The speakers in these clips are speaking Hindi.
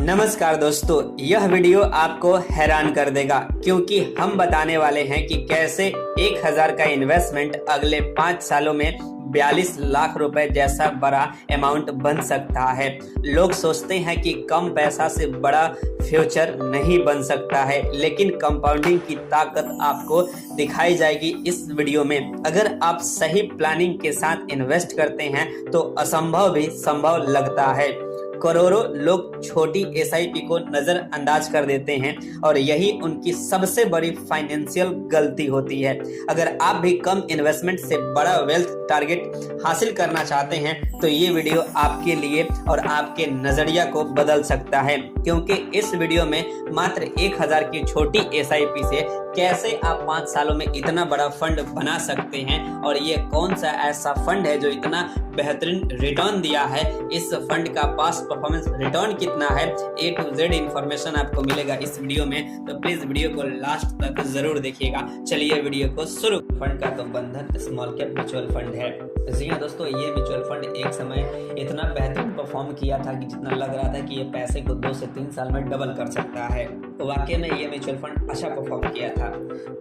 नमस्कार दोस्तों, यह वीडियो आपको हैरान कर देगा क्योंकि हम बताने वाले हैं कि कैसे 1000 का इन्वेस्टमेंट अगले 5 सालों में 42 लाख रुपए जैसा बड़ा अमाउंट बन सकता है। लोग सोचते हैं कि कम पैसा से बड़ा फ्यूचर नहीं बन सकता है, लेकिन कंपाउंडिंग की ताकत आपको दिखाई जाएगी इस वीडियो में। अगर आप सही प्लानिंग के साथ इन्वेस्ट करते हैं तो असंभव भी संभव लगता है। करोड़ों लोग छोटी एसआईपी को नजरअंदाज कर देते हैं और यही उनकी सबसे बड़ी फाइनेंशियल गलती होती है। अगर आप भी कम इन्वेस्टमेंट से बड़ा वेल्थ टारगेट हासिल करना चाहते हैं तो ये वीडियो आपके लिए और आपके नजरिया को बदल सकता है, क्योंकि इस वीडियो में मात्र 1000 की छोटी एसआईपी से कैसे आप 5 सालों में इतना बड़ा फंड बना सकते हैं और ये कौन सा ऐसा फंड है जो इतना बेहतरीन रिटर्न दिया है, इस फंड का पास्ट परफॉर्मेंस रिटर्न कितना है, A to Z इंफॉर्मेशन आपको मिलेगा इस वीडियो में। तो प्लीज वीडियो को लास्ट तक जरूर देखिएगा। चलिए वीडियो को शुरू। फंड का तो बंधन स्मॉल कैप म्यूचुअल फंड है। जी हाँ दोस्तों, ये म्यूचुअल फंड एक समय इतना बेहतरीन परफॉर्म किया था कि जितना लग रहा था कि ये पैसे को 2 से 3 साल में डबल कर सकता है। तो वाकई में ये म्यूचुअल फंड अच्छा परफॉर्म किया था।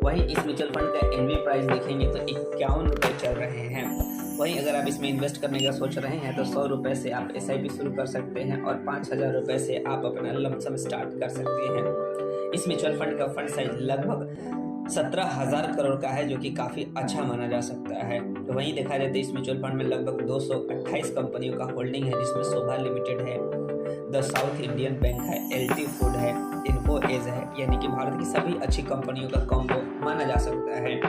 वहीं इस म्यूचुअल फंड का एनवी प्राइस देखेंगे तो 51 रुपए चल रहे हैं। वहीं अगर आप इसमें इन्वेस्ट करने का सोच रहे हैं तो 100 रुपए से आप एसआईपी शुरू कर सकते हैं और 5000 रुपए से आप अपना लमसम स्टार्ट कर सकते हैं। इस म्यूचुअल फंड का फंड साइज लगभग 17,000 करोड़ का है, जो कि काफी अच्छा माना जा सकता है। तो वहीं देखा जाए तो इस म्यूचुअल फंड में लगभग 228 कंपनियों का होल्डिंग है, जिसमें शोभा लिमिटेड है, द साउथ इंडियन बैंक है, एलटी फूड है, इन्फो एज है, यानी कि भारत की सभी अच्छी कंपनियों का कॉम्बो माना जा सकता है।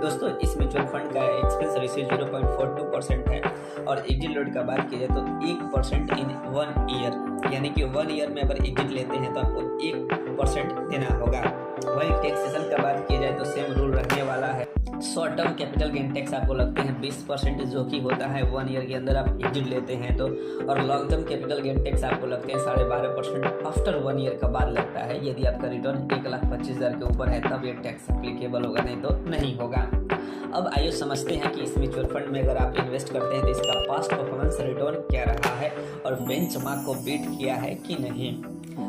दोस्तों, इस म्यूचुअल फंड का एक्सपेंस रेशियो 0.42% है और एग्जिट रेट का बात की जाए तो 1% इन 1 ईयर, यानी कि 1 ईयर में अगर एग्जिट लेते हैं तो आपको 1% देना होगा। वहीं टैक्सेशन का बात की जाए तो सेम रूल रहने वाला है। Short term capital gain tax आपको लगते हैं 20% जो कि होता है 1 ईयर के अंदर आप एग्जिट लेते हैं तो, और long term capital gain tax आपको लगते हैं 12.5% आफ्टर 1 ईयर का बाद लगता है। यदि आपका रिटर्न 1,25,000 के ऊपर है तब ये टैक्स एप्लीकेबल होगा, नहीं तो नहीं होगा। अब आइए समझते हैं कि इस म्यूचुअल फंड में अगर आप इन्वेस्ट करते हैं तो इसका पास्ट परफॉर्मेंस रिटर्न क्या रहा है और बेंचमार्क को बीट किया है कि नहीं।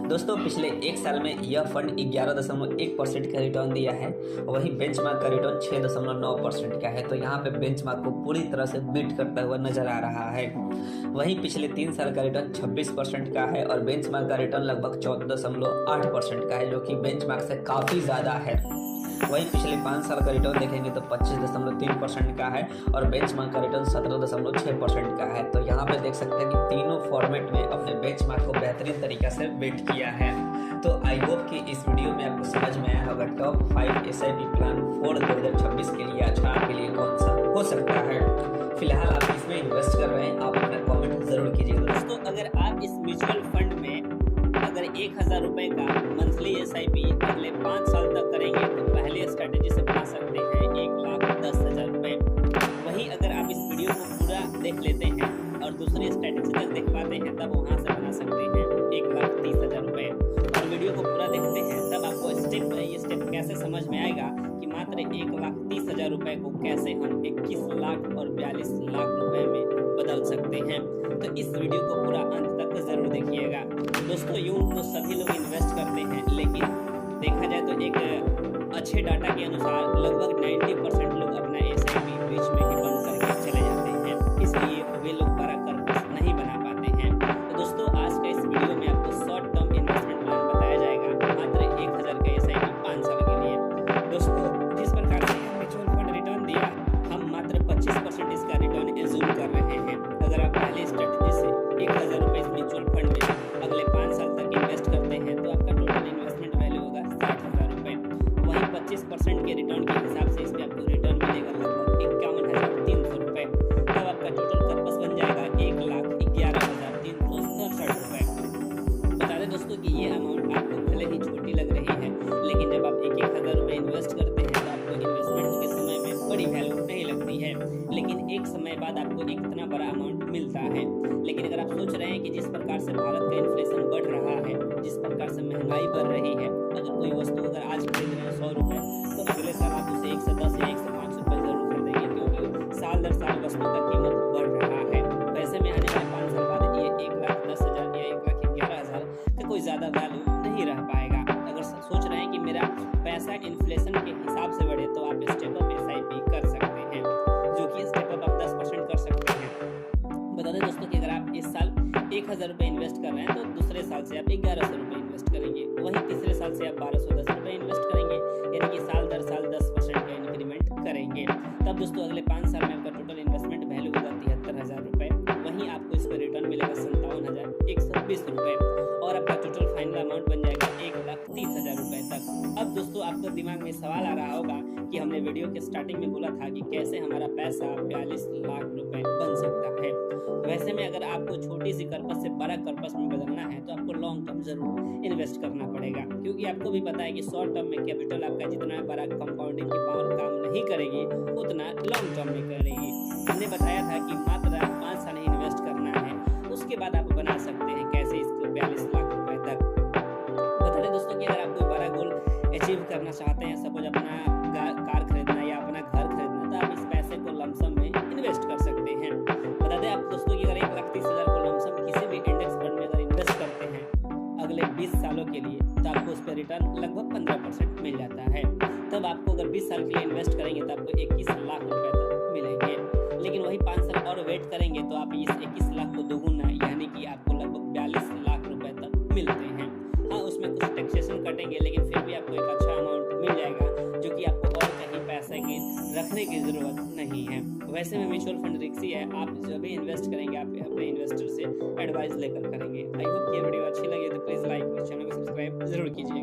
दोस्तों, पिछले 1 साल में यह फंड 11.1% का रिटर्न दिया है, वहीं बेंचमार्क का रिटर्न 6.9% का है। तो यहाँ पे बेंचमार्क को पूरी तरह से बीट करता हुआ नजर आ रहा है। वहीं पिछले 3 साल का रिटर्न 26% का है और बेंचमार्क का रिटर्न लगभग 14.8% का है, जो कि बेंचमार्क से काफी ज्यादा है। वहीं पिछले 5 साल का रिटर्न देखेंगे तो 25.3% का है और बेंचमार्क का रिटर्न 17.6% का है। तो यहाँ पे देख सकते हैं कि तीनों फॉर्मेट में अपने बेंचमार्क को बेहतरीन तरीके से बीट किया है। तो आई होप कि इस वीडियो में आपको समझ में आया होगा टॉप 5 एसआईपी प्लान फॉर 2026 के लिए अच्छा आपके लिए कौन सा हो सकता है। फिलहाल आप इसमें इन्वेस्ट कर रहे हैं, आप अपना कॉमेंट जरूर कीजिएगा। दोस्तों, अगर आप इस म्यूचुअल फंड में अगर 1000 रुपए का मंथली एसआईपी अगले 5 साल तक करेंगे तो पहले स्ट्रेटेजी से बना सकते हैं 1,10,000 रुपए। वहीं अगर आप इस वीडियो को पूरा देख लेते हैं और दूसरी स्ट्रेटेजी तक देख पाते हैं तब वहां से बना सकते हैं 1,30,000 रुपए। और वीडियो को पूरा देखते हैं तब आपको स्टेप बाय स्टेप कैसे समझ में आएगा कि मात्र 1,30,000 रुपए को कैसे हम 21 लाख और 42 लाख रुपए में बदल सकते हैं। तो इस वीडियो को पूरा अंत तक जरूर देखिएगा। दोस्तों, यूं तो सभी लोग इन्वेस्ट करते हैं, लेकिन देखा जाए तो एक अच्छे डाटा के अनुसार लगभग 90% लोग अपना एसआईपी बीच में ही बंद करके चले जाते हैं, इसलिए वे लोग बड़ा कर नहीं बना पाते हैं। तो दोस्तों, आज का इस वीडियो में आपको शॉर्ट टर्म इन्वेस्टमेंट प्लान बताया जाएगा मात्र 1000 का एसआईपी 5 साल के लिए। दोस्तों, जिस प्रकार से म्यूचुअल फंड रिटर्न दिया, हम मात्र 25% इसका रिटर्न एज्यूम कर रहे हैं। अगर आप पहले स्ट्रेटेजी से 1000 रुपए इस म्यूचुअल फंड में अगले 5 साल तक इन्वेस्ट करते हैं तो आपका टोटल इन्वेस्टमेंट वैल्यू होगा 60,000 रुपए। वहीं 25% के रिटर्न के हिसाब से इसमें आपको रिटर्न मिलेगा लगभग 51,300 रुपए। तब आपका टोटल कर्पस बन जाएगा 1,11,367 रुपए। बता दें दोस्तों कि ये अमाउंट आपको भले ही छोटी लग रही है, लेकिन जब आप 1,000 रुपए इन्वेस्ट करते हैं तो आपको इन्वेस्टमेंट के समय में बड़ी वैल्यू नहीं लगती है, लेकिन एक समय बाद आपको इतना बड़ा अमाउंट मिलता है। लेकिन अगर आप सोच रहे हैं कि जिस प्रकार से भारत का इन्फ्लेशन बढ़ रहा है, जिस प्रकार से महंगाई बढ़ रही है, अगर कोई वस्तु अगर आज खरीद रहे हैं 100 रुपए तो अगले साल आप उसे 110 या 105 रुपए जरूर खरीदेंगे, क्योंकि साल दर साल वस्तु का कीमत बढ़ रहा है। वैसे में आने वाले 5 साल बाद ये 1,10,000 या 1,11,000 का कोई दोस्तों कि अगर आप इस साल 1000 रुपये इन्वेस्ट कर रहे हैं तो दूसरे साल से आप 1100 रुपये इन्वेस्ट करेंगे, वहीं तीसरे साल से आप 1210 रुपये इन्वेस्ट करेंगे, यानी कि साल दर साल 10% का इंक्रीमेंट करेंगे। तब दोस्तों अगले 5 साल में आपका टोटल इन्वेस्टमेंट वैल्यू होगा 73,000 रुपये, वहीं आपको इस पर रिटर्न मिलेगा 57,120 रुपये और आपका टोटल फाइनल अमाउंट बन जाएगा 1,30,000 रुपये तक। अब दोस्तों आपको दिमाग में सवाल आ रहा होगा कि हमने वीडियो के स्टार्टिंग में बोला था कि कैसे हमारा पैसा 42 लाख रुपए बन सकता है। वैसे में अगर आपको छोटी सी कर्पस से बड़ा कर्पस में बदलना है तो आपको लॉन्ग टर्म जरूर इन्वेस्ट करना पड़ेगा, क्योंकि आपको भी पता है कि शॉर्ट टर्म में कैपिटल आपका जितना बड़ा कंपाउंडिंग की पावर काम नहीं करेगी उतना लॉन्ग टर्म में करेगी। हमने बताया था कि मात्र 5 साल इन्वेस्ट करना है, उसके बाद आप बना सकते हैं कैसे इसको 42 लाख रुपए तक। बता दें दोस्तों कि अगर आप कोई बड़ा गोल अचीव करना चाहते हैं, सपोज अपना कार खरीदना या अपना घर खरीदना, तो आप इस पैसे को लमसम में इन्वेस्ट कर सकते हैं। बता दें आप दोस्तों कि अगर 1,30,000 को लमसम किसी भी इंडेक्स फंड में अगर इन्वेस्ट करते हैं अगले 20 सालों के लिए तो आपको उस पर रिटर्न लगभग 15% मिल जाता है। तब आपको अगर 20 साल के लिए इन्वेस्ट करेंगे तो आपको 21 लाख रुपए तक मिलेंगे, लेकिन वही 5 साल और वेट करेंगे तो आप इस 21 लाख को दोगुना यानी कि आपको लगभग 42 लाख रुपए तक मिलते हैं। हाँ, उसमें कुछ टैक्सेशन कटेंगे, लेकिन फिर भी आपको एक अच्छा अमाउंट मिल जाएगा जो कि आपको और कहीं पैसे की रखने की ज़रूरत नहीं है। वैसे में म्यूचुअल फंड रिस्की है, आप जब भी इन्वेस्ट करेंगे आप अपने इन्वेस्टर से एडवाइस लेकर करेंगे। आई होप ये वीडियो अच्छी लगी तो प्लीज़ लाइक और चैनल को सब्सक्राइब जरूर कीजिए।